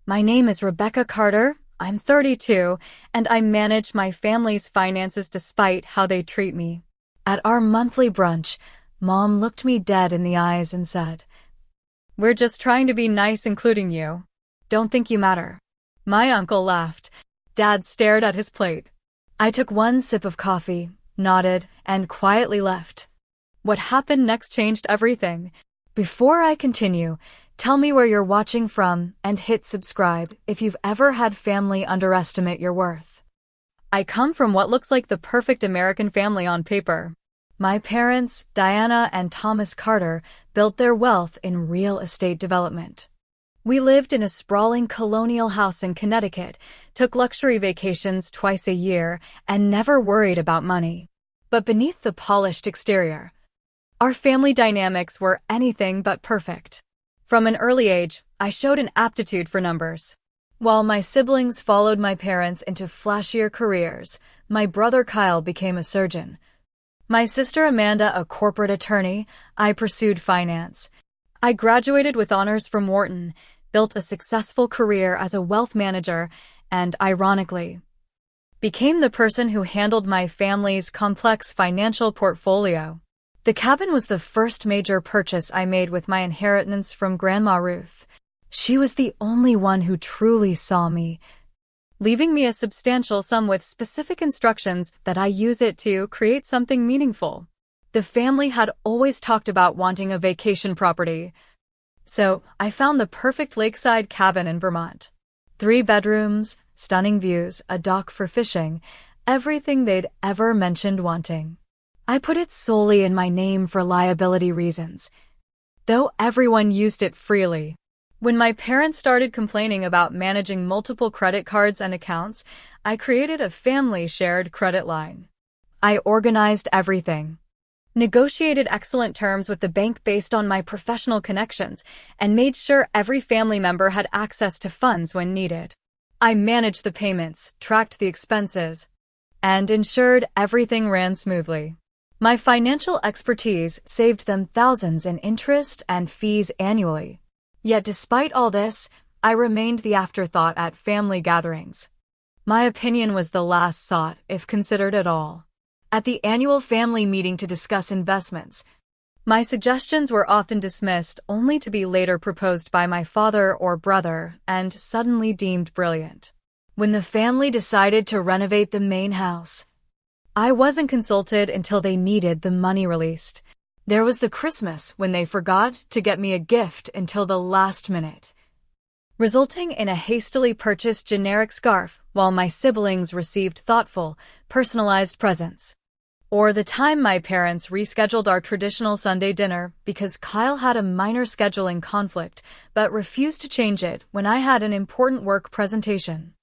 My name is Rebecca Carter. I'm 32, and I manage my family's finances despite how they treat me. At our monthly brunch, Mom looked me dead in the eyes and said, "We're just trying to be nice, including you. Don't think you matter." My uncle laughed. Dad stared at his plate. I took one sip of coffee, nodded, and quietly left. What happened next changed everything. Before I continue, tell me where you're watching from and hit subscribe if you've ever had family underestimate your worth. I come from what looks like the perfect American family on paper. My parents, Diana and Thomas Carter, built their wealth in real estate development. We lived in a sprawling colonial house in Connecticut, took luxury vacations twice a year, and never worried about money. But beneath the polished exterior, our family dynamics were anything but perfect. From an early age, I showed an aptitude for numbers. While my siblings followed my parents into flashier careers, my brother Kyle became a surgeon. My sister Amanda a corporate attorney, I pursued finance. I graduated with honors from Wharton, built a successful career as a wealth manager, and, ironically, became the person who handled my family's complex financial portfolio. The cabin was the first major purchase I made with my inheritance from Grandma Ruth. She was the only one who truly saw me, leaving me a substantial sum with specific instructions that I use it to create something meaningful. The family had always talked about wanting a vacation property, so I found the perfect lakeside cabin in Vermont. 3 bedrooms, stunning views, a dock for fishing, everything they'd ever mentioned wanting. I put it solely in my name for liability reasons, though everyone used it freely. When my parents started complaining about managing multiple credit cards and accounts, I created a family shared credit line. I organized everything, negotiated excellent terms with the bank based on my professional connections, and made sure every family member had access to funds when needed. I managed the payments, tracked the expenses, and ensured everything ran smoothly. My financial expertise saved them thousands in interest and fees annually. Yet despite all this, I remained the afterthought at family gatherings. My opinion was the last sought, if considered at all. At the annual family meeting to discuss investments, my suggestions were often dismissed only to be later proposed by my father or brother and suddenly deemed brilliant. When the family decided to renovate the main house, I wasn't consulted until they needed the money released. There was the Christmas when they forgot to get me a gift until the last minute, resulting in a hastily purchased generic scarf while my siblings received thoughtful, personalized presents. Or the time my parents rescheduled our traditional Sunday dinner because Kyle had a minor scheduling conflict but refused to change it when I had an important work presentation.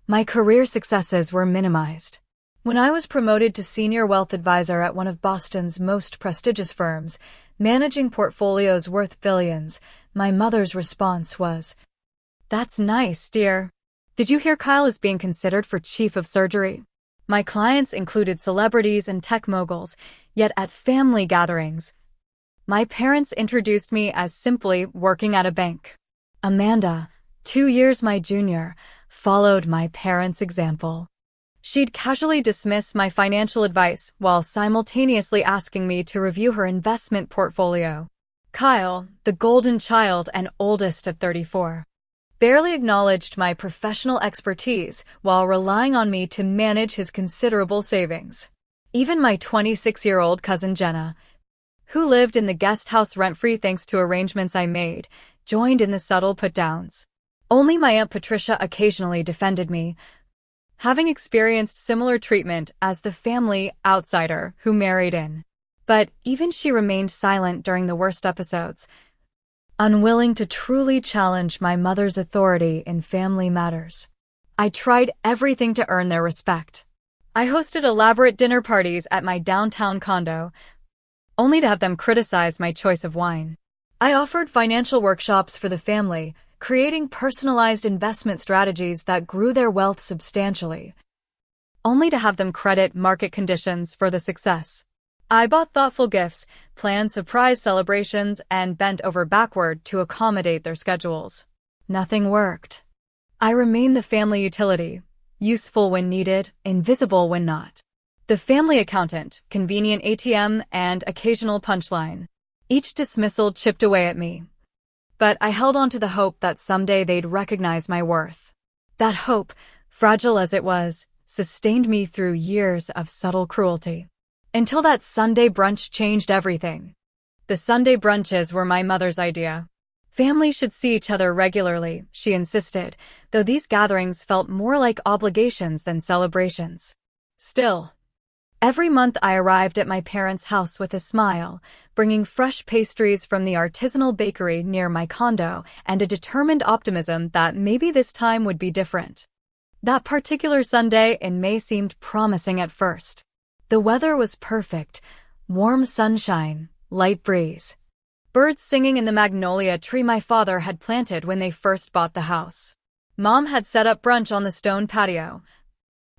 My career successes were minimized. When I was promoted to senior wealth advisor at one of Boston's most prestigious firms, managing portfolios worth billions, my mother's response was, "That's nice, dear. Did you hear Kyle is being considered for chief of surgery?" My clients included celebrities and tech moguls, yet at family gatherings, my parents introduced me as simply working at a bank. Amanda, 2 years my junior, followed my parents' example. She'd casually dismiss my financial advice while simultaneously asking me to review her investment portfolio. Kyle, the golden child and oldest at 34, barely acknowledged my professional expertise while relying on me to manage his considerable savings. Even my 26-year-old cousin Jenna, who lived in the guest house rent-free thanks to arrangements I made, joined in the subtle put-downs. Only my Aunt Patricia occasionally defended me, having experienced similar treatment as the family outsider who married in. But even she remained silent during the worst episodes, unwilling to truly challenge my mother's authority in family matters. I tried everything to earn their respect. I hosted elaborate dinner parties at my downtown condo, only to have them criticize my choice of wine. I offered financial workshops for the family, creating personalized investment strategies that grew their wealth substantially, only to have them credit market conditions for the success. I bought thoughtful gifts, planned surprise celebrations, and bent over backward to accommodate their schedules. Nothing worked. I remain the family utility, useful when needed, invisible when not. The family accountant, convenient ATM, and occasional punchline. Each dismissal chipped away at me. But I held on to the hope that someday they'd recognize my worth. That hope, fragile as it was, sustained me through years of subtle cruelty. Until that Sunday brunch changed everything. The Sunday brunches were my mother's idea. Families should see each other regularly, she insisted, though these gatherings felt more like obligations than celebrations. Still, every month I arrived at my parents' house with a smile, bringing fresh pastries from the artisanal bakery near my condo and a determined optimism that maybe this time would be different. That particular Sunday in May seemed promising at first. The weather was perfect, warm sunshine, light breeze. Birds singing in the magnolia tree my father had planted when they first bought the house. Mom had set up brunch on the stone patio,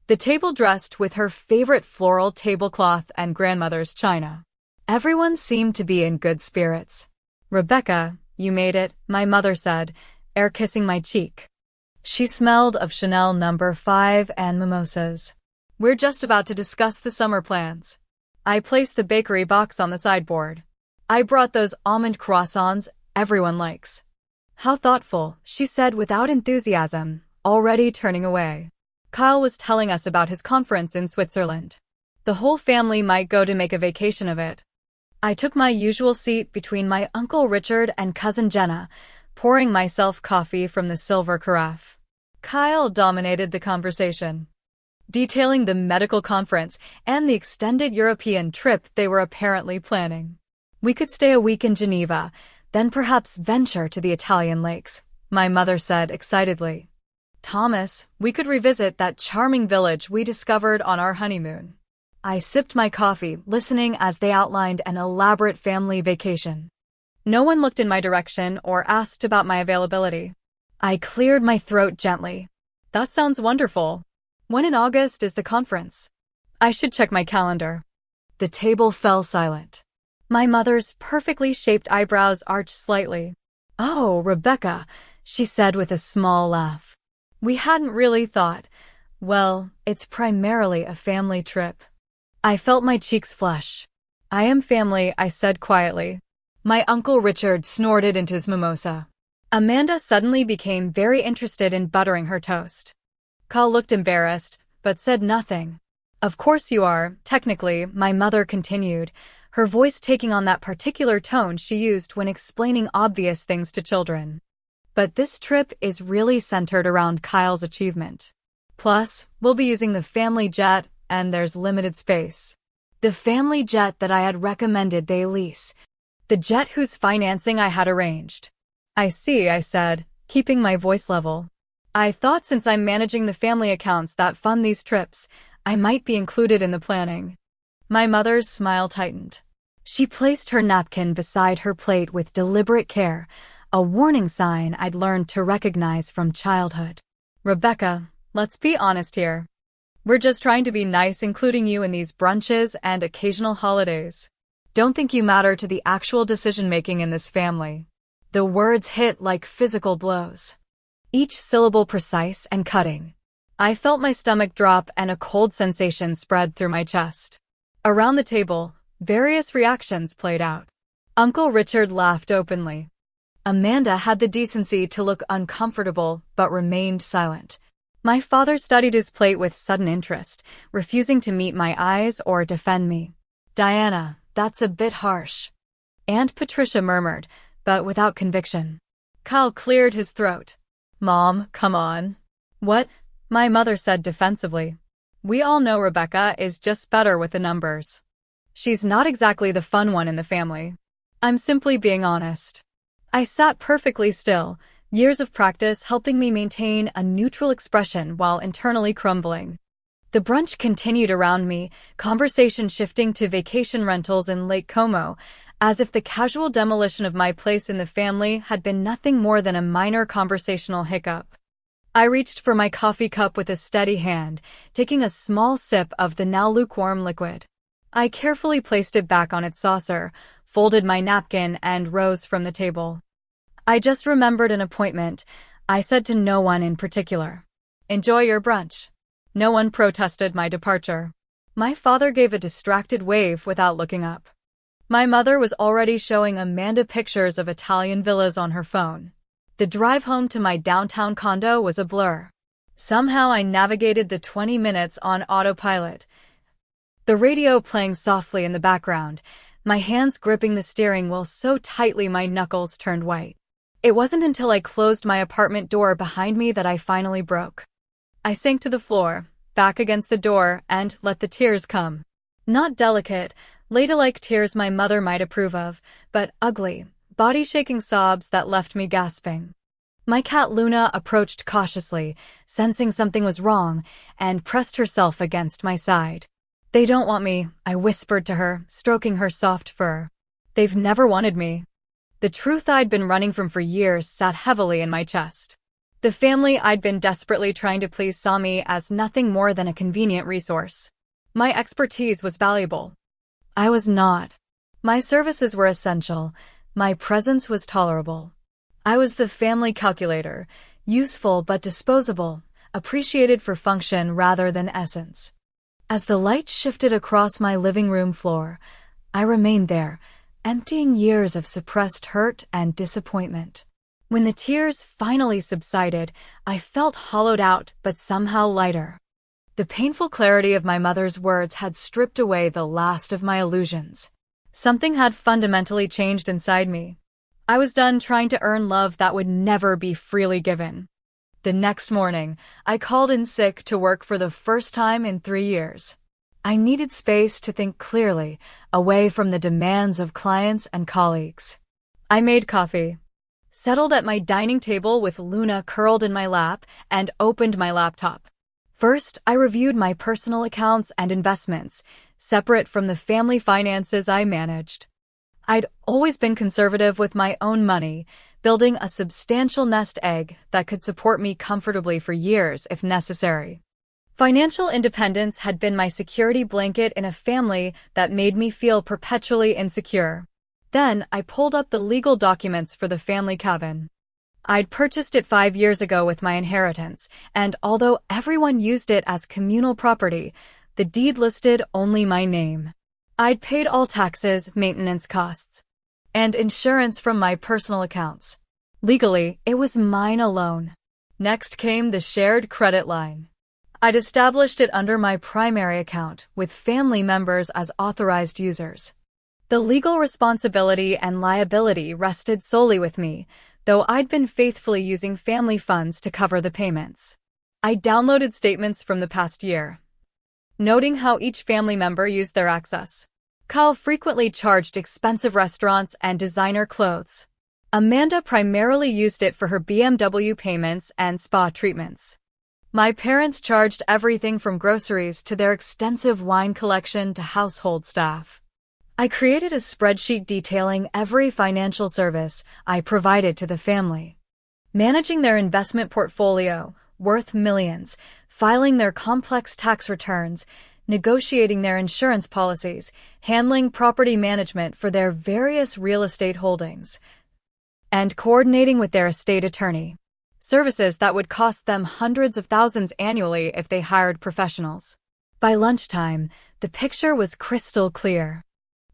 the table dressed with her favorite floral tablecloth and grandmother's china. Everyone seemed to be in good spirits. "Rebecca, you made it," my mother said, air kissing my cheek. She smelled of Chanel No. 5 and mimosas. "We're just about to discuss the summer plans." I placed the bakery box on the sideboard. "I brought those almond croissants everyone likes." "How thoughtful," she said without enthusiasm, already turning away. Kyle was telling us about his conference in Switzerland. The whole family might go to make a vacation of it. I took my usual seat between my Uncle Richard and Cousin Jenna, pouring myself coffee from the silver carafe. Kyle dominated the conversation, detailing the medical conference and the extended European trip they were apparently planning. We could stay a week in Geneva, then perhaps venture to the Italian lakes, my mother said excitedly. "Thomas, we could revisit that charming village we discovered on our honeymoon." I sipped my coffee, listening as they outlined an elaborate family vacation. No one looked in my direction or asked about my availability. I cleared my throat gently. "That sounds wonderful. When in August is the conference?" "I should check my calendar." The table fell silent. My mother's perfectly shaped eyebrows arched slightly. "Oh, Rebecca," she said with a small laugh. "We hadn't really thought. Well, it's primarily a family trip." I felt my cheeks flush. "I am family," I said quietly. My Uncle Richard snorted into his mimosa. Amanda suddenly became very interested in buttering her toast. Kyle looked embarrassed, but said nothing. "Of course you are, technically," my mother continued, her voice taking on that particular tone she used when explaining obvious things to children. "But this trip is really centered around Kyle's achievement. Plus, we'll be using the family jet, and there's limited space." The family jet that I had recommended they lease. The jet whose financing I had arranged. "I see," I said, keeping my voice level. "I thought since I'm managing the family accounts that fund these trips, I might be included in the planning." My mother's smile tightened. She placed her napkin beside her plate with deliberate care, a warning sign I'd learned to recognize from childhood. "Rebecca, let's be honest here. We're just trying to be nice, including you in these brunches and occasional holidays. Don't think you matter to the actual decision-making in this family." The words hit like physical blows, each syllable precise and cutting. I felt my stomach drop and a cold sensation spread through my chest. Around the table, various reactions played out. Uncle Richard laughed openly. Amanda had the decency to look uncomfortable but remained silent. My father studied his plate with sudden interest, refusing to meet my eyes or defend me. "Diana, that's a bit harsh." Aunt Patricia murmured, but without conviction. Kyle cleared his throat. "Mom, come on." "What?" my mother said defensively. "We all know Rebecca is just better with the numbers. She's not exactly the fun one in the family. I'm simply being honest." I sat perfectly still, years of practice helping me maintain a neutral expression while internally crumbling. The brunch continued around me, conversation shifting to vacation rentals in Lake Como, as if the casual demolition of my place in the family had been nothing more than a minor conversational hiccup. I reached for my coffee cup with a steady hand, taking a small sip of the now lukewarm liquid. I carefully placed it back on its saucer, folded my napkin, and rose from the table. "I just remembered an appointment. I said to no one in particular, "Enjoy your brunch." No one protested my departure. My father gave a distracted wave without looking up. My mother was already showing Amanda pictures of Italian villas on her phone. The drive home to my downtown condo was a blur. Somehow I navigated the 20 minutes on autopilot, the radio playing softly in the background, my hands gripping the steering wheel so tightly my knuckles turned white. It wasn't until I closed my apartment door behind me that I finally broke. I sank to the floor, back against the door, and let the tears come. Not delicate, ladylike tears my mother might approve of, but ugly, body-shaking sobs that left me gasping. My cat Luna approached cautiously, sensing something was wrong, and pressed herself against my side. "They don't want me," I whispered to her, stroking her soft fur. "They've never wanted me." The truth I'd been running from for years sat heavily in my chest. The family I'd been desperately trying to please saw me as nothing more than a convenient resource. My expertise was valuable. I was not. My services were essential. My presence was tolerable. I was the family calculator, useful but disposable, appreciated for function rather than essence. As the light shifted across my living room floor, I remained there, emptying years of suppressed hurt and disappointment. When the tears finally subsided, I felt hollowed out but somehow lighter. The painful clarity of my mother's words had stripped away the last of my illusions. Something had fundamentally changed inside me. I was done trying to earn love that would never be freely given. The next morning, I called in sick to work for the first time in 3 years. I needed space to think clearly, away from the demands of clients and colleagues. I made coffee, settled at my dining table with Luna curled in my lap, and opened my laptop. First, I reviewed my personal accounts and investments, separate from the family finances I managed. I'd always been conservative with my own money, building a substantial nest egg that could support me comfortably for years if necessary. Financial independence had been my security blanket in a family that made me feel perpetually insecure. Then, I pulled up the legal documents for the family cabin. I'd purchased it 5 years ago with my inheritance, and although everyone used it as communal property, the deed listed only my name. I'd paid all taxes, maintenance costs, and insurance from my personal accounts. Legally, it was mine alone. Next came the shared credit line. I'd established it under my primary account, with family members as authorized users. The legal responsibility and liability rested solely with me, though I'd been faithfully using family funds to cover the payments. I downloaded statements from the past year, noting how each family member used their access. Kyle frequently charged expensive restaurants and designer clothes. Amanda primarily used it for her BMW payments and spa treatments. My parents charged everything from groceries to their extensive wine collection to household staff. I created a spreadsheet detailing every financial service I provided to the family. Managing their investment portfolio, worth millions, filing their complex tax returns, negotiating their insurance policies, handling property management for their various real estate holdings, and coordinating with their estate attorney. Services that would cost them hundreds of thousands annually if they hired professionals. By lunchtime, the picture was crystal clear.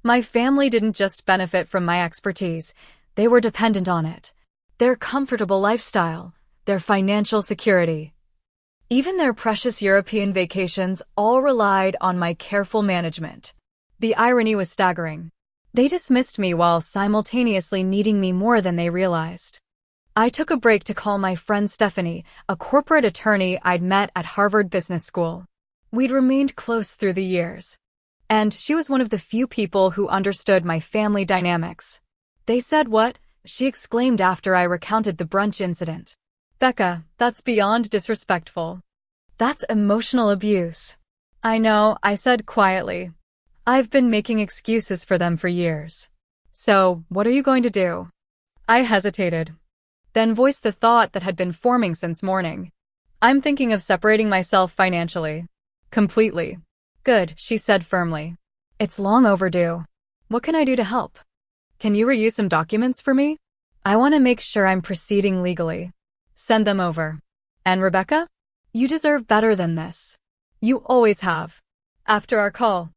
My family didn't just benefit from my expertise, they were dependent on it. Their comfortable lifestyle, their financial security, even their precious European vacations all relied on my careful management. The irony was staggering. They dismissed me while simultaneously needing me more than they realized. I took a break to call my friend Stephanie, a corporate attorney I'd met at Harvard Business School. We'd remained close through the years, and she was one of the few people who understood my family dynamics. "They said what?" she exclaimed after I recounted the brunch incident. "Becca, that's beyond disrespectful. That's emotional abuse." "I know," I said quietly. "I've been making excuses for them for years." "So, what are you going to do?" I hesitated, then voiced the thought that had been forming since morning. "I'm thinking of separating myself financially. Completely." "Good," she said firmly. "It's long overdue. What can I do to help? Can you reuse some documents for me? I want to make sure I'm proceeding legally." Send them over. And Rebecca? You deserve better than this. You always have. After our call,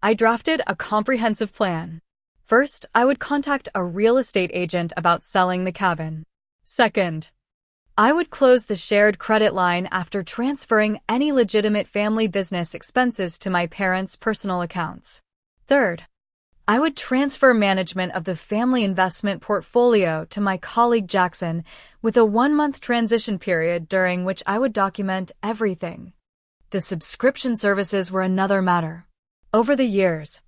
I drafted a comprehensive plan. First, I would contact a real estate agent about selling the cabin. Second, I would close the shared credit line after transferring any legitimate family business expenses to my parents' personal accounts. Third, I would transfer management of the family investment portfolio to my colleague Jackson with a 1-month transition period during which I would document everything. The subscription services were another matter. Over the years,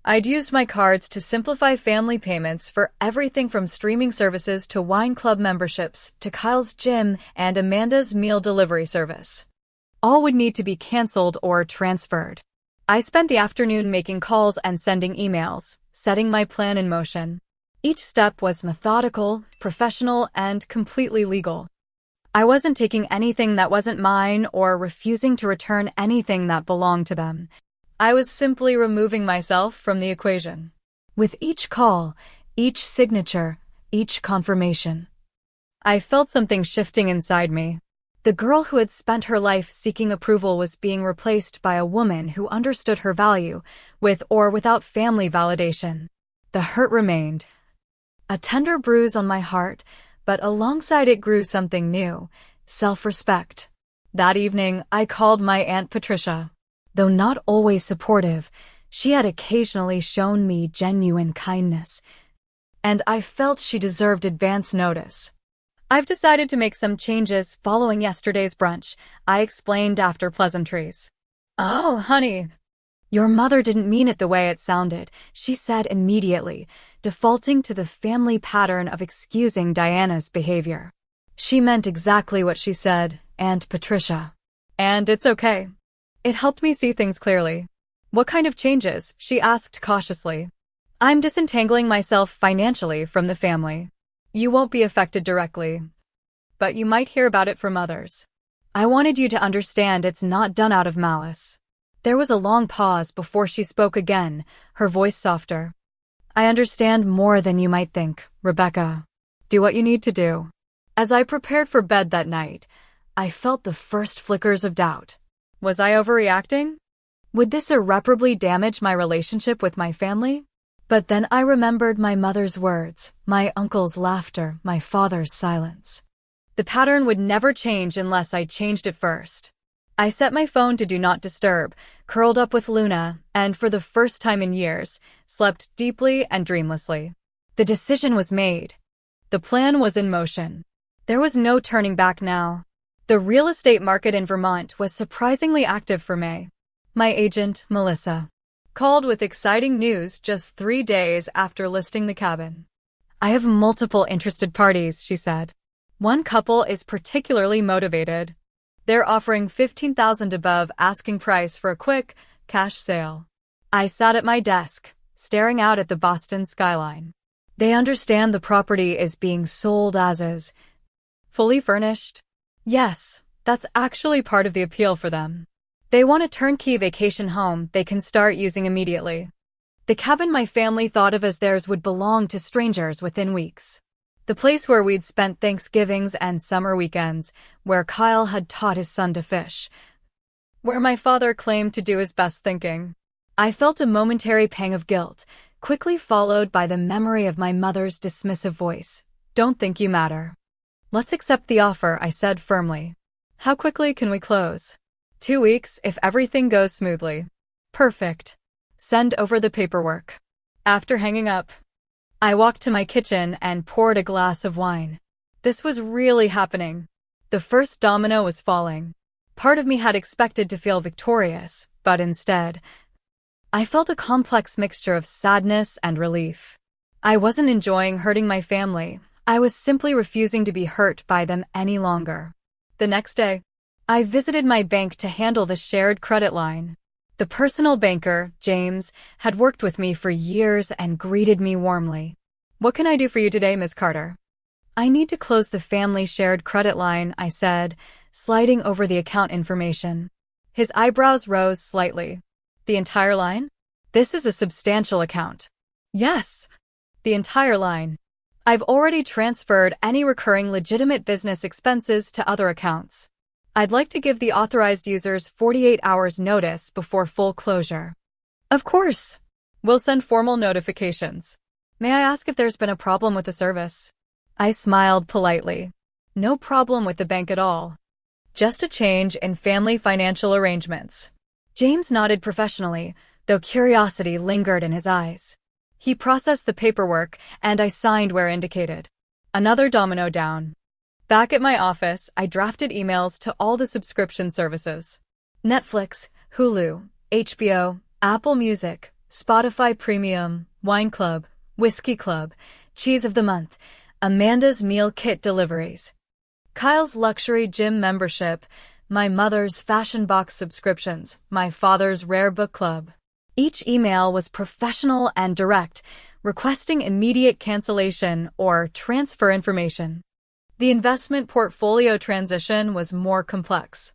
I'd used my cards to simplify family payments for everything from streaming services to wine club memberships to Kyle's gym and Amanda's meal delivery service. All would need to be canceled or transferred. I spent the afternoon making calls and sending emails, setting my plan in motion. Each step was methodical, professional, and completely legal. I wasn't taking anything that wasn't mine or refusing to return anything that belonged to them. I was simply removing myself from the equation. With each call, each signature, each confirmation, I felt something shifting inside me. The girl who had spent her life seeking approval was being replaced by a woman who understood her value, with or without family validation. The hurt remained. A tender bruise on my heart, but alongside it grew something new, self-respect. That evening, I called my Aunt Patricia. Though not always supportive, she had occasionally shown me genuine kindness, and I felt she deserved advance notice. I've decided to make some changes following yesterday's brunch, I explained after pleasantries. Oh, honey. Your mother didn't mean it the way it sounded, she said immediately, defaulting to the family pattern of excusing Diana's behavior. She meant exactly what she said, Aunt Patricia. And it's okay. It helped me see things clearly. What kind of changes? She asked cautiously. I'm disentangling myself financially from the family. You won't be affected directly, but you might hear about it from others. I wanted you to understand it's not done out of malice. There was a long pause before she spoke again, her voice softer. I understand more than you might think, Rebecca. Do what you need to do. As I prepared for bed that night, I felt the first flickers of doubt. Was I overreacting? Would this irreparably damage my relationship with my family? But then I remembered my mother's words, my uncle's laughter, my father's silence. The pattern would never change unless I changed it first. I set my phone to Do Not Disturb, curled up with Luna, and for the first time in years, slept deeply and dreamlessly. The decision was made. The plan was in motion. There was no turning back now. The real estate market in Vermont was surprisingly active for May. My agent, Melissa, called with exciting news just 3 days after listing the cabin. I have multiple interested parties, she said. One couple is particularly motivated. They're offering $15,000 above asking price for a quick, cash sale. I sat at my desk, staring out at the Boston skyline. They understand the property is being sold as is. Fully furnished? Yes, that's actually part of the appeal for them. They want a turnkey vacation home they can start using immediately. The cabin my family thought of as theirs would belong to strangers within weeks. The place where we'd spent Thanksgivings and summer weekends, where Kyle had taught his son to fish, where my father claimed to do his best thinking. I felt a momentary pang of guilt, quickly followed by the memory of my mother's dismissive voice. Don't think you matter. Let's accept the offer, I said firmly. How quickly can we close? 2 weeks if everything goes smoothly. Perfect. Send over the paperwork. After hanging up, I walked to my kitchen and poured a glass of wine. This was really happening. The first domino was falling. Part of me had expected to feel victorious, but instead, I felt a complex mixture of sadness and relief. I wasn't enjoying hurting my family. I was simply refusing to be hurt by them any longer. The next day, I visited my bank to handle the shared credit line. The personal banker, James, had worked with me for years and greeted me warmly. What can I do for you today, Ms. Carter? I need to close the family shared credit line, I said, sliding over the account information. His eyebrows rose slightly. The entire line? This is a substantial account. Yes, the entire line. I've already transferred any recurring legitimate business expenses to other accounts. I'd like to give the authorized users 48 hours notice before full closure. Of course. We'll send formal notifications. May I ask if there's been a problem with the service? I smiled politely. No problem with the bank at all. Just a change in family financial arrangements. James nodded professionally, though curiosity lingered in his eyes. He processed the paperwork, and I signed where indicated. Another domino down. Back at my office, I drafted emails to all the subscription services. Netflix, Hulu, HBO, Apple Music, Spotify Premium, Wine Club, Whiskey Club, Cheese of the Month, Amanda's Meal Kit deliveries, Kyle's luxury gym membership, my mother's fashion box subscriptions, my father's rare book club. Each email was professional and direct, requesting immediate cancellation or transfer information. The investment portfolio transition was more complex.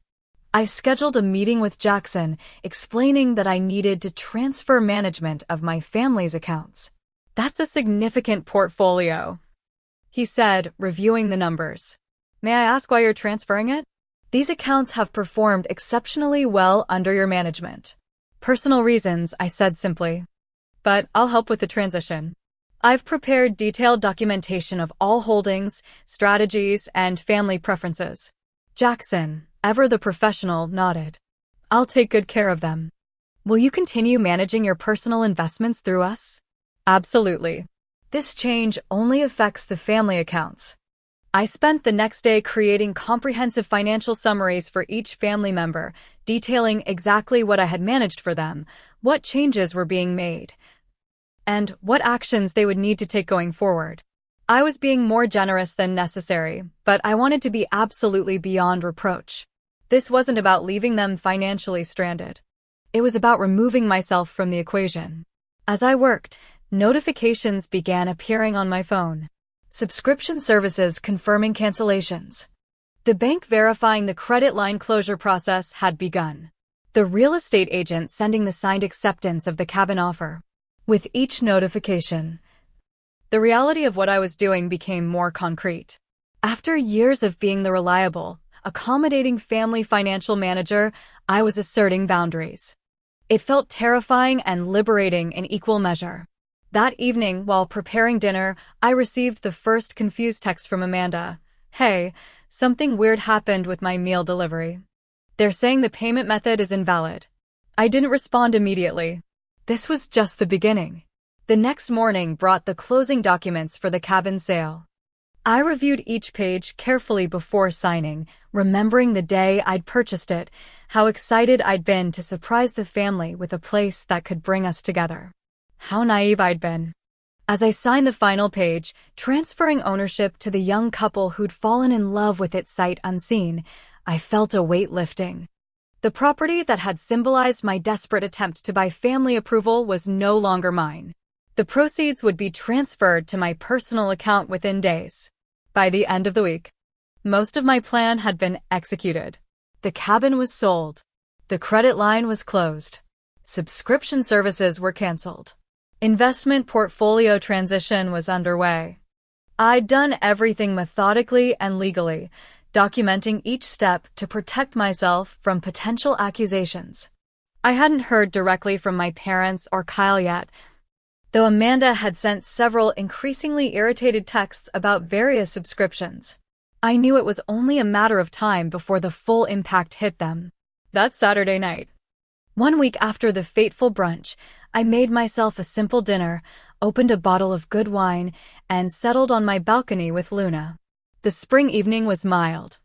I scheduled a meeting with Jackson, explaining that I needed to transfer management of my family's accounts. That's a significant portfolio, he said, reviewing the numbers. May I ask why you're transferring it? These accounts have performed exceptionally well under your management. Personal reasons, I said simply. But I'll help with the transition. I've prepared detailed documentation of all holdings, strategies, and family preferences. Jackson, ever the professional, nodded. I'll take good care of them. Will you continue managing your personal investments through us? Absolutely. This change only affects the family accounts. I spent the next day creating comprehensive financial summaries for each family member, detailing exactly what I had managed for them, what changes were being made, and what actions they would need to take going forward. I was being more generous than necessary, but I wanted to be absolutely beyond reproach. This wasn't about leaving them financially stranded. It was about removing myself from the equation. As I worked, notifications began appearing on my phone. Subscription services confirming cancellations. The bank verifying the credit line closure process had begun. The real estate agent sending the signed acceptance of the cabin offer. With each notification, the reality of what I was doing became more concrete. After years of being the reliable, accommodating family financial manager, I was asserting boundaries. It felt terrifying and liberating in equal measure. That evening, while preparing dinner, I received the first confused text from Amanda. Hey, something weird happened with my meal delivery. They're saying the payment method is invalid. I didn't respond immediately. This was just the beginning. The next morning brought the closing documents for the cabin sale. I reviewed each page carefully before signing, remembering the day I'd purchased it, how excited I'd been to surprise the family with a place that could bring us together. How naive I'd been. As I signed the final page, transferring ownership to the young couple who'd fallen in love with it sight unseen, I felt a weight lifting. The property that had symbolized my desperate attempt to buy family approval was no longer mine. The proceeds would be transferred to my personal account within days. By the end of the week, most of my plan had been executed. The cabin was sold. The credit line was closed. Subscription services were canceled. Investment portfolio transition was underway. I'd done everything methodically and legally, documenting each step to protect myself from potential accusations. I hadn't heard directly from my parents or Kyle yet, though Amanda had sent several increasingly irritated texts about various subscriptions. I knew it was only a matter of time before the full impact hit them. That Saturday night, 1 week after the fateful brunch, I made myself a simple dinner, opened a bottle of good wine, and settled on my balcony with Luna. The spring evening was mild,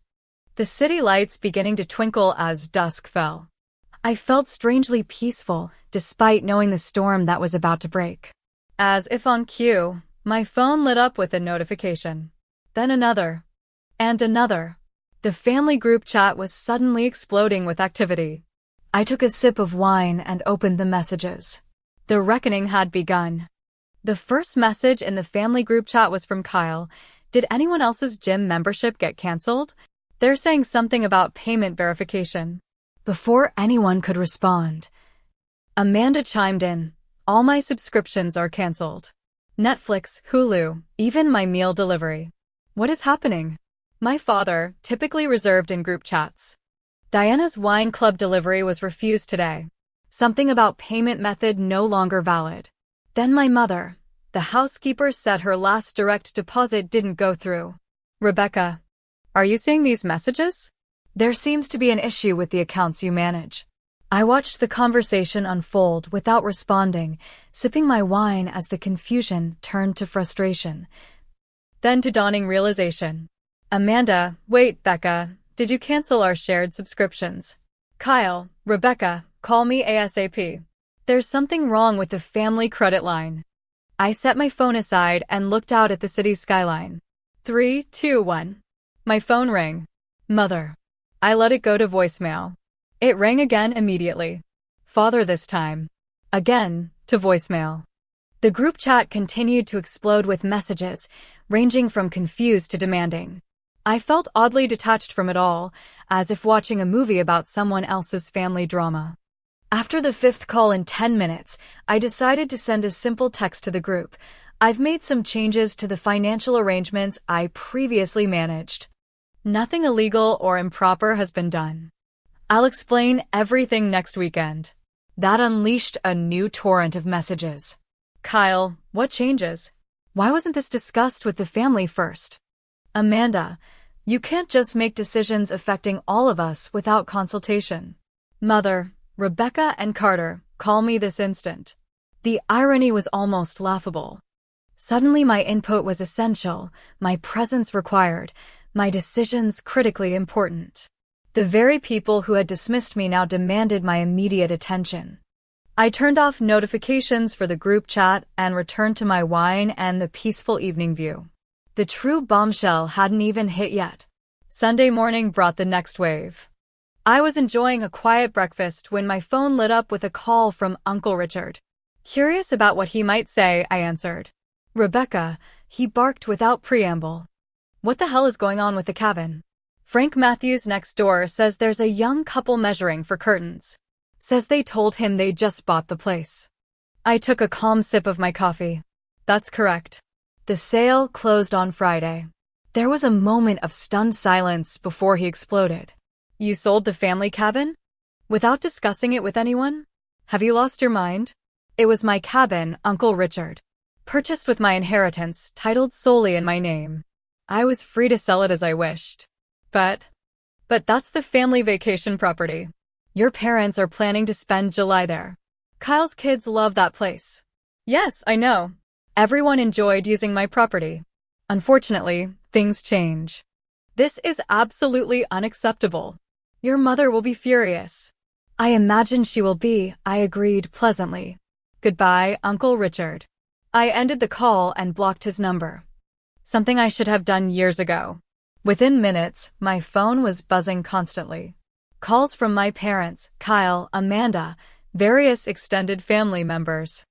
the city lights beginning to twinkle as dusk fell. I felt strangely peaceful, despite knowing the storm that was about to break. As if on cue, my phone lit up with a notification. Then another. And another. The family group chat was suddenly exploding with activity. I took a sip of wine and opened the messages. The reckoning had begun. The first message in the family group chat was from Kyle. Did anyone else's gym membership get canceled? They're saying something about payment verification. Before anyone could respond, Amanda chimed in. All my subscriptions are canceled. Netflix, Hulu, even my meal delivery. What is happening? My father, typically reserved in group chats. Diana's wine club delivery was refused today. Something about payment method no longer valid. Then my mother. The housekeeper said her last direct deposit didn't go through. Rebecca, are you seeing these messages? There seems to be an issue with the accounts you manage. I watched the conversation unfold without responding, sipping my wine as the confusion turned to frustration. Then to dawning realization. Amanda, wait, Becca, did you cancel our shared subscriptions? Kyle, Rebecca, call me ASAP. There's something wrong with the family credit line. I set my phone aside and looked out at the city skyline. 3, 2, 1. My phone rang. Mother. I let it go to voicemail. It rang again immediately. Father this time. Again, to voicemail. The group chat continued to explode with messages, ranging from confused to demanding. I felt oddly detached from it all, as if watching a movie about someone else's family drama. After the 5th call in 10 minutes, I decided to send a simple text to the group. I've made some changes to the financial arrangements I previously managed. Nothing illegal or improper has been done. I'll explain everything next weekend. That unleashed a new torrent of messages. Kyle, what changes? Why wasn't this discussed with the family first? Amanda, you can't just make decisions affecting all of us without consultation. Mother, Rebecca and Carter, call me this instant. The irony was almost laughable. Suddenly my input was essential, my presence required, my decisions critically important. The very people who had dismissed me now demanded my immediate attention. I turned off notifications for the group chat and returned to my wine and the peaceful evening view. The true bombshell hadn't even hit yet. Sunday morning brought the next wave. I was enjoying a quiet breakfast when my phone lit up with a call from Uncle Richard. Curious about what he might say, I answered. Rebecca, he barked without preamble. What the hell is going on with the cabin? Frank Matthews next door says there's a young couple measuring for curtains. Says they told him they just bought the place. I took a calm sip of my coffee. That's correct. The sale closed on Friday. There was a moment of stunned silence before he exploded. You sold the family cabin? Without discussing it with anyone? Have you lost your mind? It was my cabin, Uncle Richard. Purchased with my inheritance, titled solely in my name. I was free to sell it as I wished. But that's the family vacation property. Your parents are planning to spend July there. Kyle's kids love that place. Yes, I know. Everyone enjoyed using my property. Unfortunately, things change. This is absolutely unacceptable. Your mother will be furious. I imagine she will be, I agreed pleasantly. Goodbye, Uncle Richard. I ended the call and blocked his number. Something I should have done years ago. Within minutes, my phone was buzzing constantly. Calls from my parents, Kyle, Amanda, various extended family members.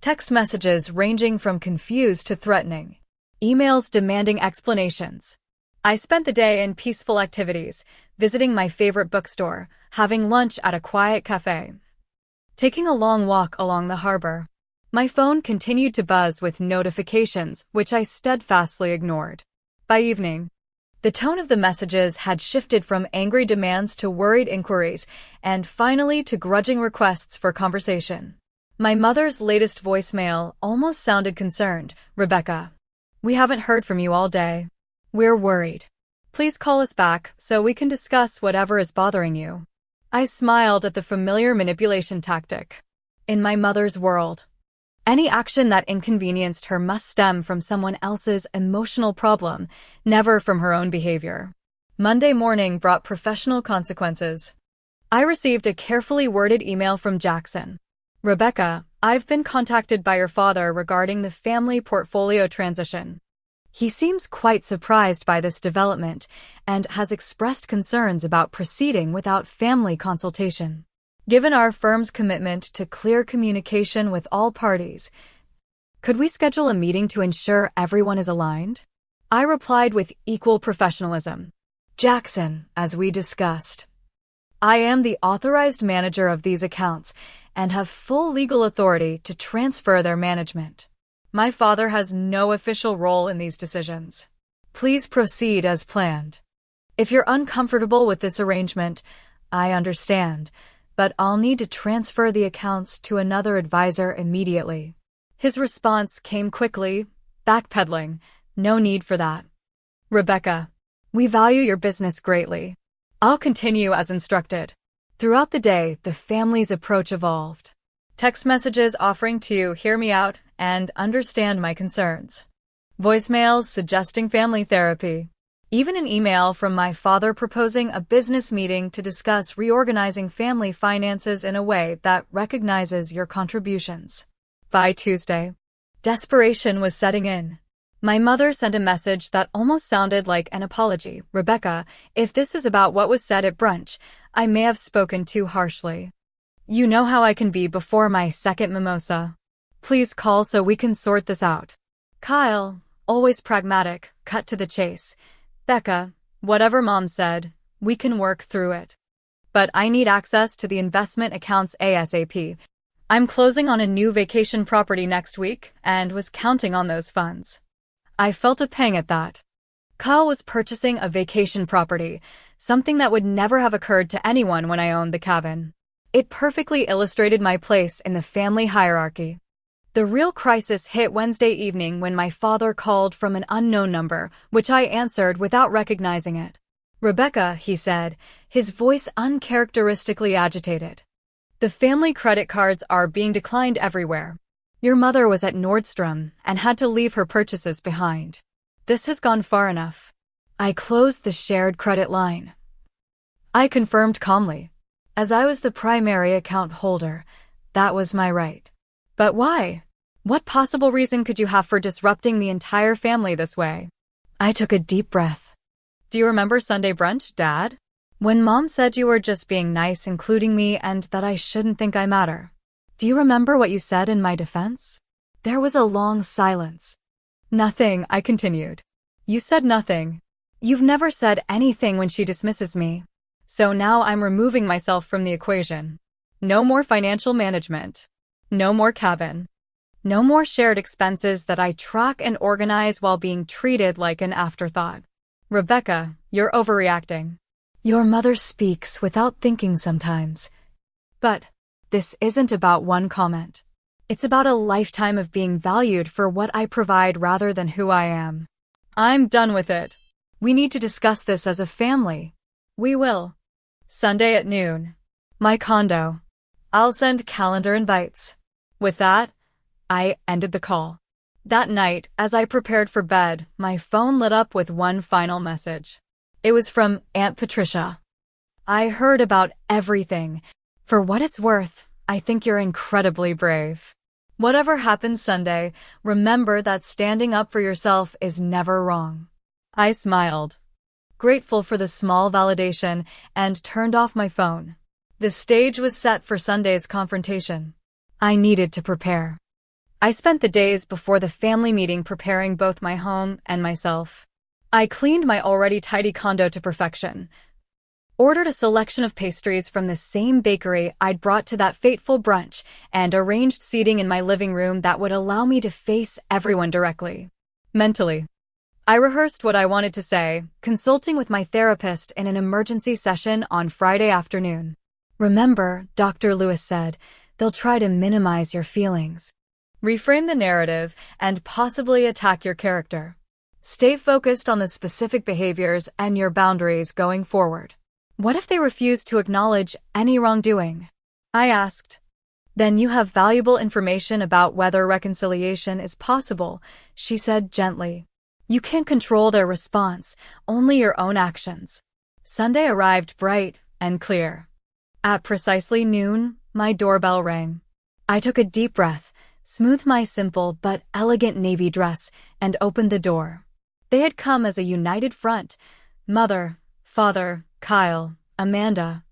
Text messages ranging from confused to threatening. Emails demanding explanations. I spent the day in peaceful activities, visiting my favorite bookstore, having lunch at a quiet cafe, taking a long walk along the harbor. My phone continued to buzz with notifications, which I steadfastly ignored. By evening, the tone of the messages had shifted from angry demands to worried inquiries, and finally to grudging requests for conversation. My mother's latest voicemail almost sounded concerned. Rebecca, we haven't heard from you all day. We're worried. Please call us back so we can discuss whatever is bothering you. I smiled at the familiar manipulation tactic. In my mother's world, any action that inconvenienced her must stem from someone else's emotional problem, never from her own behavior. Monday morning brought professional consequences. I received a carefully worded email from Jackson. Rebecca, I've been contacted by your father regarding the family portfolio transition. He seems quite surprised by this development and has expressed concerns about proceeding without family consultation. Given our firm's commitment to clear communication with all parties, could we schedule a meeting to ensure everyone is aligned? I replied with equal professionalism. Jackson, as we discussed, I am the authorized manager of these accounts and have full legal authority to transfer their management. My father has no official role in these decisions. Please proceed as planned. If you're uncomfortable with this arrangement, I understand, but I'll need to transfer the accounts to another advisor immediately. His response came quickly, backpedaling. No need for that. Rebecca, we value your business greatly. I'll continue as instructed. Throughout the day, the family's approach evolved. Text messages offering to hear me out and understand my concerns. Voicemails suggesting family therapy. Even an email from my father proposing a business meeting to discuss reorganizing family finances in a way that recognizes your contributions. By Tuesday, desperation was setting in. My mother sent a message that almost sounded like an apology. Rebecca, if this is about what was said at brunch, I may have spoken too harshly. You know how I can be before my second mimosa. Please call so we can sort this out. Kyle, always pragmatic, cut to the chase. Becca, whatever Mom said, we can work through it. But I need access to the investment accounts ASAP. I'm closing on a new vacation property next week and was counting on those funds. I felt a pang at that. Kyle was purchasing a vacation property, something that would never have occurred to anyone when I owned the cabin. It perfectly illustrated my place in the family hierarchy. The real crisis hit Wednesday evening when my father called from an unknown number, which I answered without recognizing it. Rebecca, he said, his voice uncharacteristically agitated. The family credit cards are being declined everywhere. Your mother was at Nordstrom and had to leave her purchases behind. This has gone far enough. I closed the shared credit line. I confirmed calmly. As I was the primary account holder, that was my right. But why? What possible reason could you have for disrupting the entire family this way? I took a deep breath. Do you remember Sunday brunch, Dad? When Mom said you were just being nice, including me, and that I shouldn't think I matter. Do you remember what you said in my defense? There was a long silence. Nothing, I continued. You said nothing. You've never said anything when she dismisses me. So now I'm removing myself from the equation. No more financial management. No more cabin. No more shared expenses that I track and organize while being treated like an afterthought. Rebecca, you're overreacting. Your mother speaks without thinking sometimes. But this isn't about one comment. It's about a lifetime of being valued for what I provide rather than who I am. I'm done with it. We need to discuss this as a family. We will. Sunday at noon. My condo. I'll send calendar invites. With that, I ended the call. That night, as I prepared for bed, my phone lit up with one final message. It was from Aunt Patricia. I heard about everything. For what it's worth, I think you're incredibly brave. Whatever happens Sunday, remember that standing up for yourself is never wrong. I smiled, grateful for the small validation, and turned off my phone. The stage was set for Sunday's confrontation. I needed to prepare. I spent the days before the family meeting preparing both my home and myself. I cleaned my already tidy condo to perfection, ordered a selection of pastries from the same bakery I'd brought to that fateful brunch, and arranged seating in my living room that would allow me to face everyone directly. Mentally, I rehearsed what I wanted to say, consulting with my therapist in an emergency session on Friday afternoon. Remember, Dr. Lewis said, they'll try to minimize your feelings. Reframe the narrative and possibly attack your character. Stay focused on the specific behaviors and your boundaries going forward. What if they refuse to acknowledge any wrongdoing? I asked. Then you have valuable information about whether reconciliation is possible, she said gently. You can't control their response, only your own actions. Sunday arrived bright and clear. At precisely noon, my doorbell rang. I took a deep breath, smoothed my simple but elegant navy dress, and opened the door. They had come as a united front. Mother, father, Kyle, Amanda,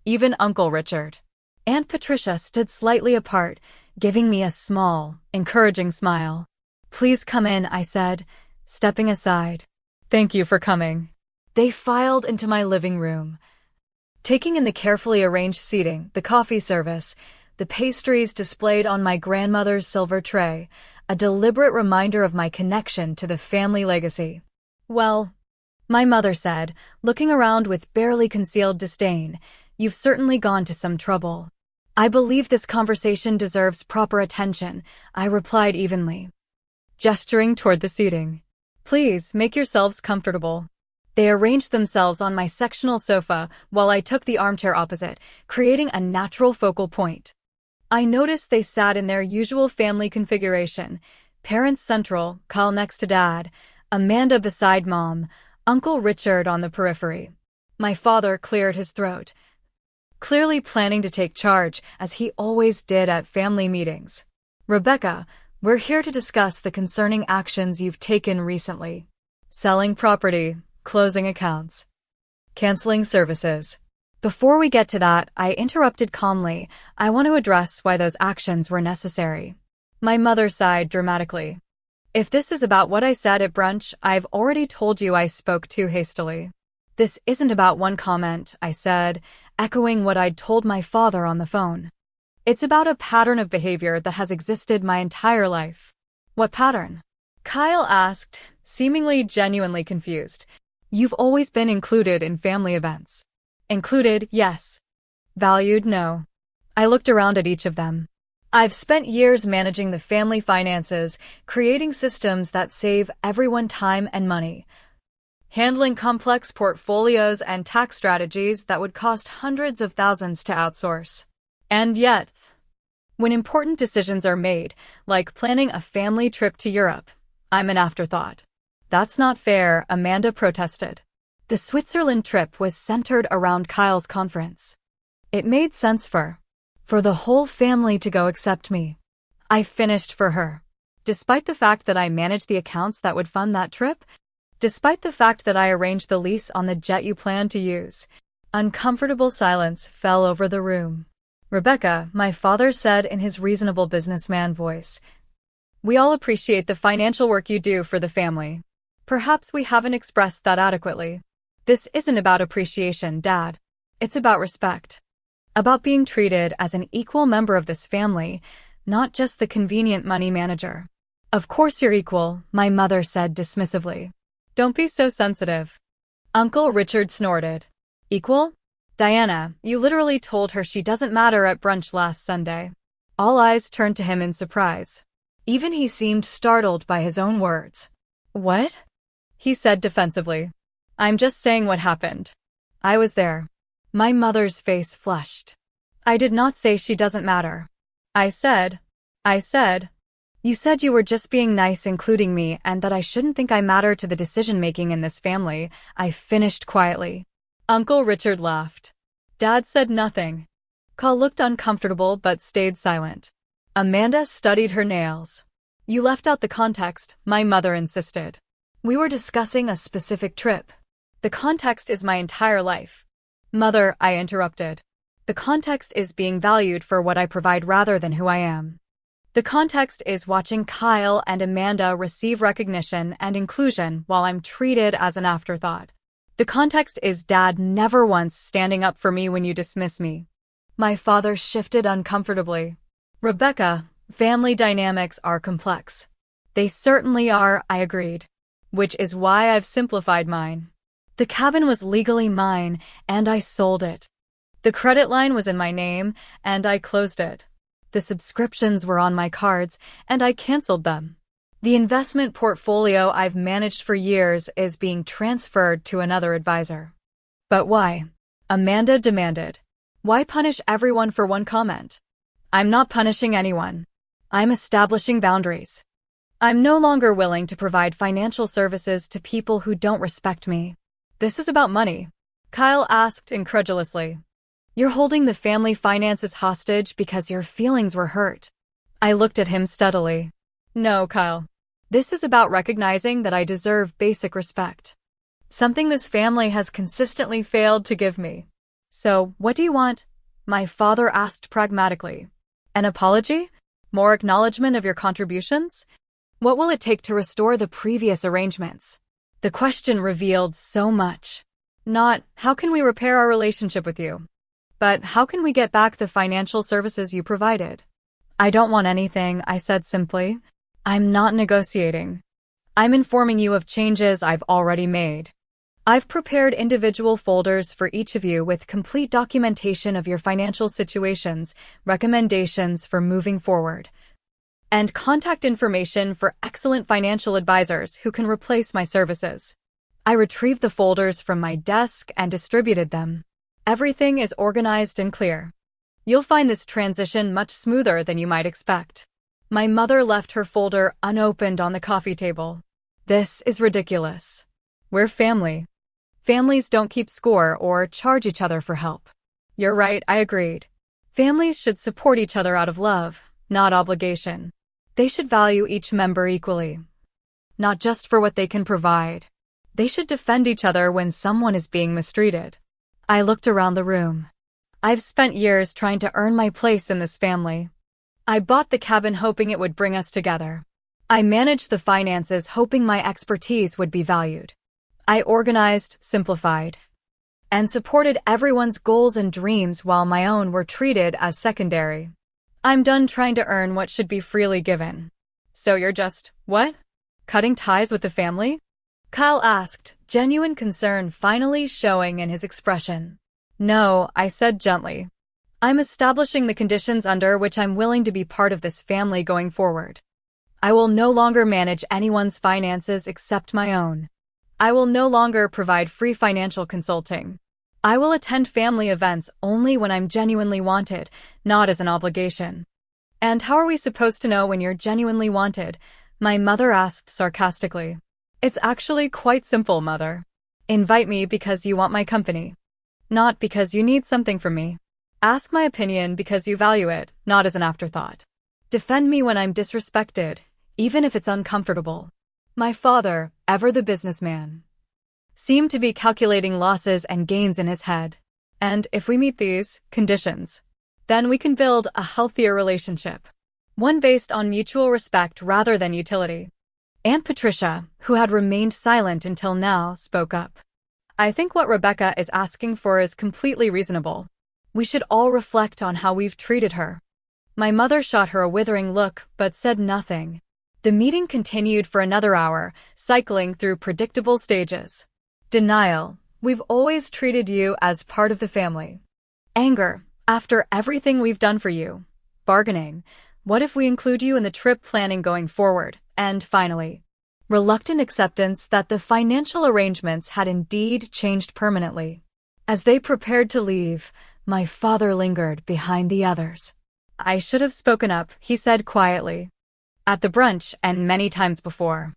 even Uncle Richard. Aunt Patricia stood slightly apart, giving me a small, encouraging smile. Please come in, I said, stepping aside. Thank you for coming. They filed into my living room. Taking in the carefully arranged seating, the coffee service, the pastries displayed on my grandmother's silver tray, a deliberate reminder of my connection to the family legacy. "Well," my mother said, looking around with barely concealed disdain, "you've certainly gone to some trouble." "I believe this conversation deserves proper attention," I replied evenly, gesturing toward the seating. "Please, make yourselves comfortable." They arranged themselves on my sectional sofa while I took the armchair opposite, creating a natural focal point. I noticed they sat in their usual family configuration: parents central, Kyle next to Dad, Amanda beside Mom, Uncle Richard on the periphery. My father cleared his throat, clearly planning to take charge, as he always did at family meetings. "Rebecca, we're here to discuss the concerning actions you've taken recently. Selling property, closing accounts, canceling services." Before we get to that, I interrupted calmly. "I want to address why those actions were necessary." My mother sighed dramatically. "If this is about what I said at brunch, I've already told you I spoke too hastily." "This isn't about one comment," I said, echoing what I'd told my father on the phone. "It's about a pattern of behavior that has existed my entire life." "What pattern?" Kyle asked, seemingly genuinely confused. "You've always been included in family events." "Included, yes. Valued, no." I looked around at each of them. "I've spent years managing the family finances, creating systems that save everyone time and money, handling complex portfolios and tax strategies that would cost hundreds of thousands to outsource. And yet, when important decisions are made, like planning a family trip to Europe, I'm an afterthought." "That's not fair," Amanda protested. The Switzerland trip was centered around Kyle's conference. It made sense for the whole family to go except me. I finished for her. Despite the fact that I managed the accounts that would fund that trip, despite the fact that I arranged the lease on the jet you planned to use. Uncomfortable silence fell over the room. "Rebecca," my father said in his reasonable businessman voice, "we all appreciate the financial work you do for the family. Perhaps we haven't expressed that adequately. This isn't about appreciation, Dad. It's about respect. About being treated as an equal member of this family, not just the convenient money manager." "Of course you're equal," my mother said dismissively. "Don't be so sensitive." Uncle Richard snorted. "Equal? Diana, you literally told her she doesn't matter at brunch last Sunday." All eyes turned to him in surprise. Even he seemed startled by his own words. "What?" he said defensively. "I'm just saying what happened. I was there." My mother's face flushed. "I did not say she doesn't matter. I said, you said you were just being nice including me and that I shouldn't think I matter to the decision-making in this family," I finished quietly. Uncle Richard laughed. Dad said nothing. Kyle looked uncomfortable but stayed silent. Amanda studied her nails. "You left out the context," my mother insisted. "We were discussing a specific trip." "The context is my entire life." "Mother," I interrupted. "The context is being valued for what I provide rather than who I am. The context is watching Kyle and Amanda receive recognition and inclusion while I'm treated as an afterthought. The context is Dad never once standing up for me when you dismiss me." My father shifted uncomfortably. "Rebecca, family dynamics are complex." "They certainly are," I agreed. "Which is why I've simplified mine. The cabin was legally mine, and I sold it. The credit line was in my name, and I closed it. The subscriptions were on my cards, and I canceled them. The investment portfolio I've managed for years is being transferred to another advisor." "But why?" Amanda demanded. "Why punish everyone for one comment?" "I'm not punishing anyone. I'm establishing boundaries. I'm no longer willing to provide financial services to people who don't respect me." "This is about money?" Kyle asked incredulously. "You're holding the family finances hostage because your feelings were hurt." I looked at him steadily. "No, Kyle. This is about recognizing that I deserve basic respect. Something this family has consistently failed to give me." "So, what do you want?" my father asked pragmatically. "An apology? More acknowledgement of your contributions? What will it take to restore the previous arrangements?" The question revealed so much. Not, "How can we repair our relationship with you?" but "How can we get back the financial services you provided?" "I don't want anything," I said simply. I'm not negotiating. I'm informing you of changes I've already made. I've prepared individual folders for each of you with complete documentation of your financial situations, recommendations for moving forward, and contact information for excellent financial advisors who can replace my services. I retrieved the folders from my desk and distributed them. Everything is organized and clear. You'll find this transition much smoother than you might expect. My mother left her folder unopened on the coffee table. This is ridiculous. We're family. Families don't keep score or charge each other for help. You're right, I agreed. Families should support each other out of love, not obligation. They should value each member equally, not just for what they can provide. They should defend each other when someone is being mistreated. I looked around the room. I've spent years trying to earn my place in this family. I bought the cabin hoping it would bring us together. I managed the finances hoping my expertise would be valued. I organized, simplified, and supported everyone's goals and dreams while my own were treated as secondary. I'm done trying to earn what should be freely given. So you're just, what? Cutting ties with the family? Kyle asked, genuine concern finally showing in his expression. No, I said gently. I'm establishing the conditions under which I'm willing to be part of this family going forward. I will no longer manage anyone's finances except my own. I will no longer provide free financial consulting. I will attend family events only when I'm genuinely wanted, not as an obligation. And how are we supposed to know when you're genuinely wanted? My mother asked sarcastically. It's actually quite simple, Mother. Invite me because you want my company, not because you need something from me. Ask my opinion because you value it, not as an afterthought. Defend me when I'm disrespected, even if it's uncomfortable. My father, ever the businessman, seemed to be calculating losses and gains in his head. And if we meet these conditions, then we can build a healthier relationship, one based on mutual respect rather than utility. Aunt Patricia, who had remained silent until now, spoke up. I think what Rebecca is asking for is completely reasonable. We should all reflect on how we've treated her. My mother shot her a withering look, but said nothing. The meeting continued for another hour, cycling through predictable stages. Denial. We've always treated you as part of the family. Anger. After everything we've done for you. Bargaining. What if we include you in the trip planning going forward? And finally, reluctant acceptance that the financial arrangements had indeed changed permanently. As they prepared to leave, my father lingered behind the others. I should have spoken up, he said quietly. At the brunch and many times before.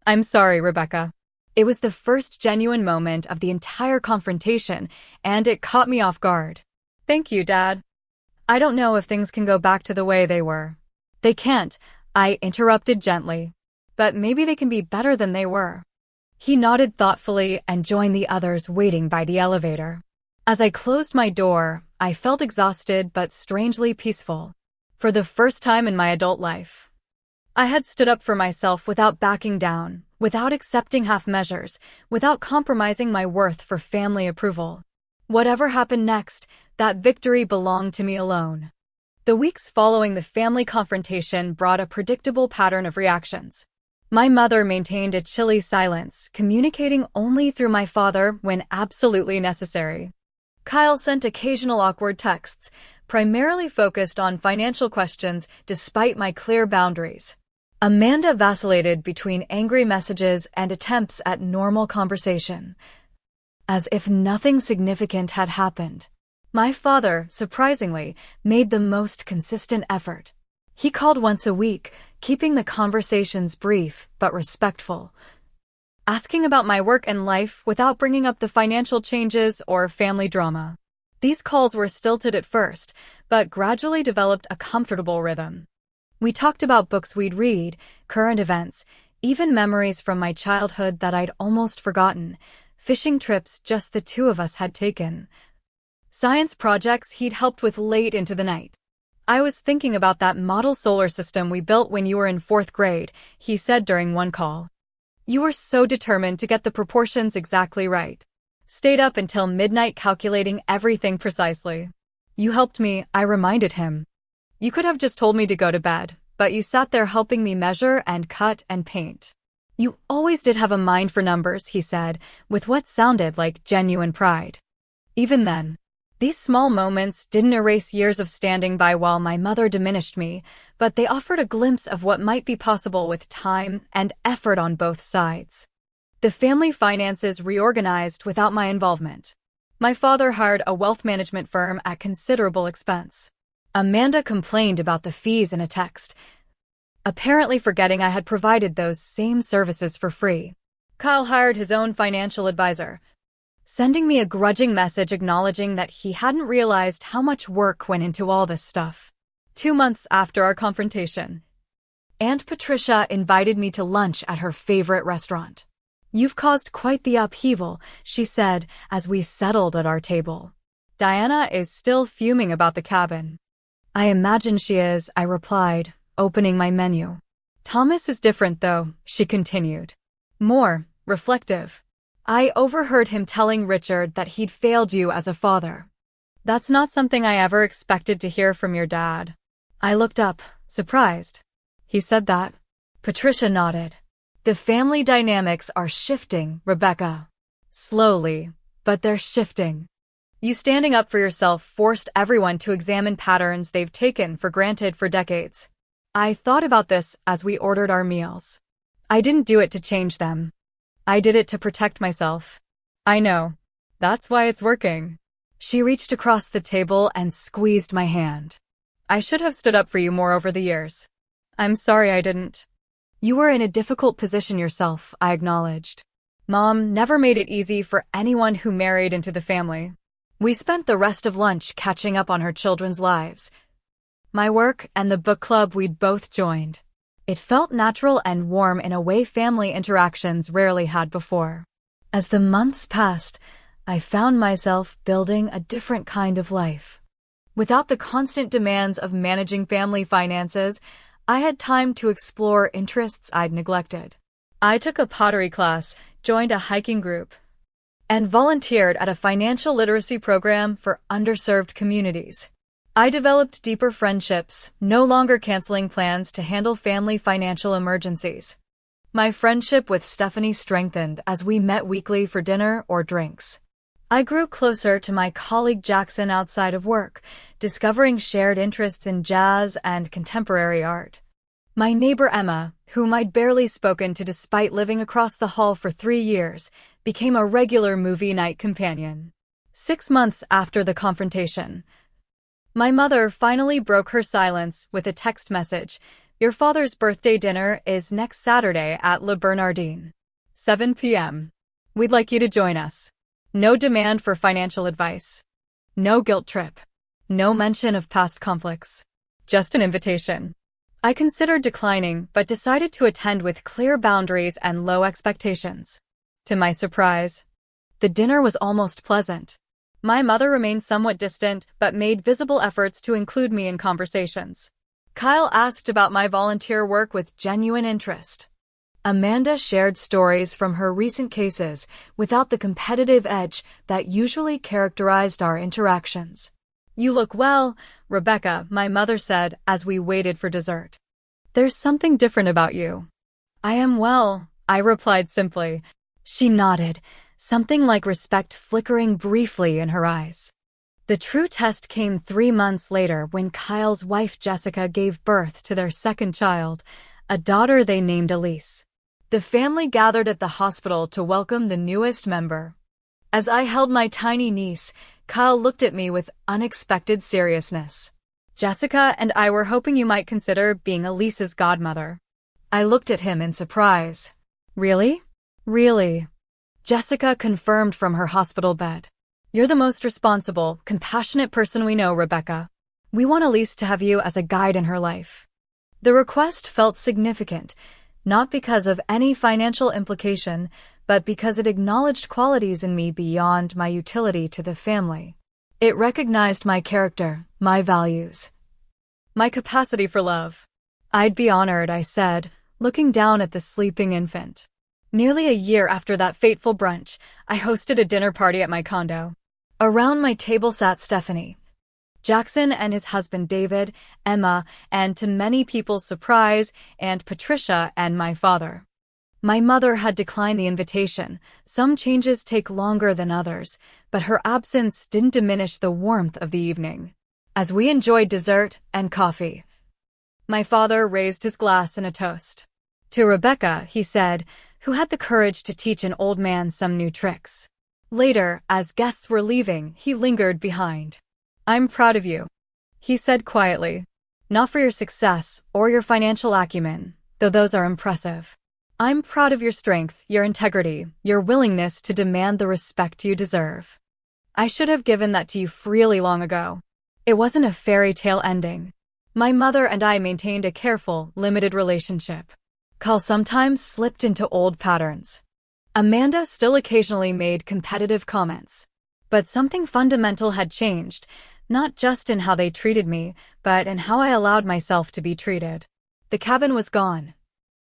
I'm sorry, Rebecca. It was the first genuine moment of the entire confrontation, and it caught me off guard. Thank you, Dad. I don't know if things can go back to the way they were. They can't, I interrupted gently. But maybe they can be better than they were. He nodded thoughtfully and joined the others waiting by the elevator. As I closed my door, I felt exhausted but strangely peaceful. For the first time in my adult life, I had stood up for myself without backing down, without accepting half measures, without compromising my worth for family approval. Whatever happened next, that victory belonged to me alone. The weeks following the family confrontation brought a predictable pattern of reactions. My mother maintained a chilly silence, communicating only through my father when absolutely necessary. Kyle sent occasional awkward texts, primarily focused on financial questions despite my clear boundaries. Amanda vacillated between angry messages and attempts at normal conversation, as if nothing significant had happened. My father, surprisingly, made the most consistent effort. He called once a week, keeping the conversations brief but respectful, asking about my work and life without bringing up the financial changes or family drama. These calls were stilted at first, but gradually developed a comfortable rhythm. We talked about books we'd read, current events, even memories from my childhood that I'd almost forgotten, fishing trips just the two of us had taken, science projects he'd helped with late into the night. I was thinking about that model solar system we built when you were in 4th grade, he said during one call. You were so determined to get the proportions exactly right. Stayed up until midnight calculating everything precisely. You helped me, I reminded him. You could have just told me to go to bed, but you sat there helping me measure and cut and paint. You always did have a mind for numbers, he said, with what sounded like genuine pride. Even then, these small moments didn't erase years of standing by while my mother diminished me, but they offered a glimpse of what might be possible with time and effort on both sides. The family finances reorganized without my involvement. My father hired a wealth management firm at considerable expense. Amanda complained about the fees in a text, apparently forgetting I had provided those same services for free. Kyle hired his own financial advisor, sending me a grudging message acknowledging that he hadn't realized how much work went into all this stuff. 2 months after our confrontation, Aunt Patricia invited me to lunch at her favorite restaurant. "You've caused quite the upheaval," she said as we settled at our table. "Diana is still fuming about the cabin." "I imagine she is," I replied, opening my menu. "Thomas is different, though," she continued. "More reflective. I overheard him telling Richard that he'd failed you as a father. That's not something I ever expected to hear from your dad." I looked up, surprised. "He said that?" Patricia nodded. "The family dynamics are shifting, Rebecca. Slowly, but they're shifting. You standing up for yourself forced everyone to examine patterns they've taken for granted for decades." I thought about this as we ordered our meals. I didn't do it to change them. I did it to protect myself. "I know. That's why it's working." She reached across the table and squeezed my hand. "I should have stood up for you more over the years. I'm sorry I didn't." "You were in a difficult position yourself," I acknowledged. "Mom never made it easy for anyone who married into the family." We spent the rest of lunch catching up on her children's lives, my work, and the book club we'd both joined. It felt natural and warm in a way family interactions rarely had before. As the months passed, I found myself building a different kind of life. Without the constant demands of managing family finances, I had time to explore interests I'd neglected. I took a pottery class, joined a hiking group, and volunteered at a financial literacy program for underserved communities. I developed deeper friendships, no longer canceling plans to handle family financial emergencies. My friendship with Stephanie strengthened as we met weekly for dinner or drinks. I grew closer to my colleague Jackson outside of work, discovering shared interests in jazz and contemporary art. My neighbor Emma, whom I'd barely spoken to despite living across the hall for 3 years, became a regular movie night companion. 6 months after the confrontation, my mother finally broke her silence with a text message. "Your father's birthday dinner is next Saturday at Le Bernardin. 7 p.m. We'd like you to join us." No demand for financial advice. No guilt trip. No mention of past conflicts. Just an invitation. I considered declining, but decided to attend with clear boundaries and low expectations. To my surprise, the dinner was almost pleasant. My mother remained somewhat distant, but made visible efforts to include me in conversations. Kyle asked about my volunteer work with genuine interest. Amanda shared stories from her recent cases without the competitive edge that usually characterized our interactions. "You look well, Rebecca," my mother said as we waited for dessert. "There's something different about you." "I am well," I replied simply. She nodded, something like respect flickering briefly in her eyes. The true test came 3 months later when Kyle's wife Jessica gave birth to their second child, a daughter they named Elise. The family gathered at the hospital to welcome the newest member. As I held my tiny niece, Kyle looked at me with unexpected seriousness. "Jessica and I were hoping you might consider being Elise's godmother." I looked at him in surprise. "Really? Really?" Jessica confirmed from her hospital bed. "You're the most responsible, compassionate person we know, Rebecca. We want Elise to have you as a guide in her life." The request felt significant, not because of any financial implication, but because it acknowledged qualities in me beyond my utility to the family. It recognized my character, my values, my capacity for love. "I'd be honored," I said, looking down at the sleeping infant. Nearly a year after that fateful brunch, I hosted a dinner party at my condo. Around my table sat Stephanie, Jackson and his husband David, Emma, and to many people's surprise, Aunt Patricia and my father. My mother had declined the invitation. Some changes take longer than others, but her absence didn't diminish the warmth of the evening. As we enjoyed dessert and coffee, my father raised his glass in a toast. To Rebecca, he said, who had the courage to teach an old man some new tricks. Later, as guests were leaving, he lingered behind. "I'm proud of you," he said quietly. "Not for your success or your financial acumen, though those are impressive. I'm proud of your strength, your integrity, your willingness to demand the respect you deserve. I should have given that to you freely long ago." It wasn't a fairy tale ending. My mother and I maintained a careful, limited relationship. Carl sometimes slipped into old patterns. Amanda still occasionally made competitive comments. But something fundamental had changed, not just in how they treated me, but in how I allowed myself to be treated. The cabin was gone.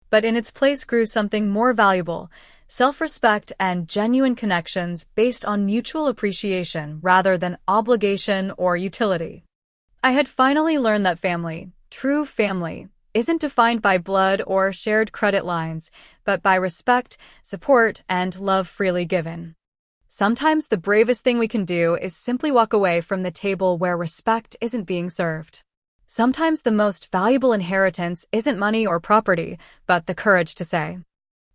But in its place grew something more valuable, self-respect and genuine connections based on mutual appreciation rather than obligation or utility. I had finally learned that family, true family, isn't defined by blood or shared credit lines, but by respect, support, and love freely given. Sometimes the bravest thing we can do is simply walk away from the table where respect isn't being served. Sometimes the most valuable inheritance isn't money or property, but the courage to say,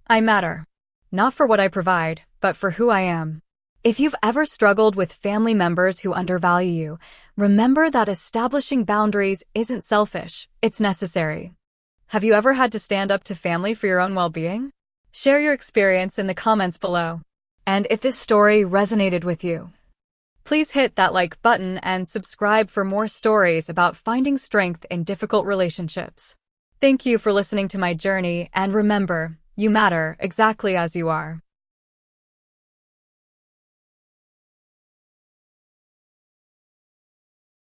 "I matter." Not for what I provide, but for who I am. If you've ever struggled with family members who undervalue you, remember that establishing boundaries isn't selfish, it's necessary. Have you ever had to stand up to family for your own well-being? Share your experience in the comments below. And if this story resonated with you, please hit that like button and subscribe for more stories about finding strength in difficult relationships. Thank you for listening to my journey, and remember, you matter exactly as you are.